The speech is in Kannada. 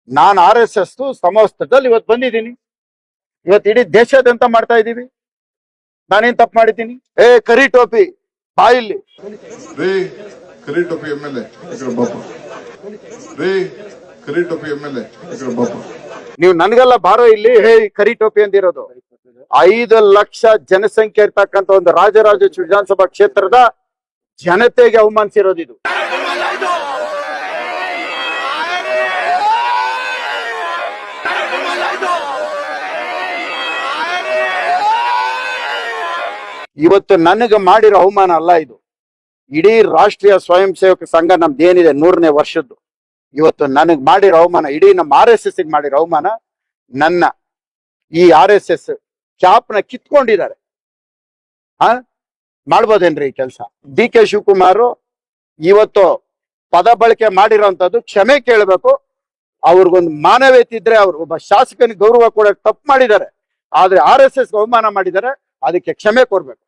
ನಾನು RSS ಸಮವಸ್ತ್ರದಲ್ಲಿ ಇವತ್ತು ಬಂದಿದ್ದೀನಿ. ಇವತ್ತು ಇಡೀ ದೇಶಾದ್ಯಂತ ಮಾಡ್ತಾ ಇದ್ದೀವಿ. ನಾನೇನ್ ತಪ್ಪು ಮಾಡಿದ್ದೀನಿ? ಕರಿ ಟೋಪಿ ಬಾಯಿಲ್ಲಿ ರೀ ಕರಿ ಟೋಪಿ MLA ಬಾಪ ರೀ ಕರಿ ಟೋಪಿ MLA ಬಾಪ ನೀವು ನನ್ಗೆಲ್ಲ ಬಾರೋ ಇಲ್ಲಿ ಕರಿ ಟೋಪಿ ಅಂದಿರೋದು. 5 ಲಕ್ಷ ಜನಸಂಖ್ಯೆ ಇರ್ತಕ್ಕಂಥ ಒಂದು ರಾಜರಾಜೇಶ್ವರಿ ವಿಧಾನಸಭಾ ಕ್ಷೇತ್ರದ ಜನತೆಗೆ ಅವಮಾನಿಸಿರೋದು ಇದು. ಇವತ್ತು ನನಗೆ ಮಾಡಿರೋ ಅವಮಾನ ಅಲ್ಲ ಇದು. ಇಡೀ ರಾಷ್ಟ್ರೀಯ ಸ್ವಯಂ ಸೇವಕ ಸಂಘ ನಮ್ದೇನಿದೆ 100ನೇ ವರ್ಷದ್ದು, ಇವತ್ತು ನನಗ್ ಮಾಡಿರೋ ಅವಮಾನ, ಇಡೀ ನಮ್ಮ RSS ಮಾಡಿರೋ ಅವಮಾನ. ನನ್ನ ಈ RSS ಚಾಪ್ನ ಕಿತ್ಕೊಂಡಿದ್ದಾರೆ. ಮಾಡ್ಬೋದೇನ್ರಿ ಈ ಕೆಲಸ? DK ಶಿವಕುಮಾರ್ ಇವತ್ತು ಪದ ಬಳಕೆ ಮಾಡಿರೋಂಥದ್ದು ಕ್ಷಮೆ ಕೇಳಬೇಕು. ಅವ್ರಿಗೊಂದು ಮಾನವೀಯತೆ ಇದ್ರೆ, ಅವ್ರು ಒಬ್ಬ ಶಾಸಕನಿಗೆ ಗೌರವ ಕೊಡಕ್ಕೆ ತಪ್ಪು ಮಾಡಿದ್ದಾರೆ. ಆದ್ರೆ RSS ಅವಮಾನ ಮಾಡಿದ್ದಾರೆ, ಅದಕ್ಕೆ ಕ್ಷಮೆ ಕೊಡ್ಬೇಕು.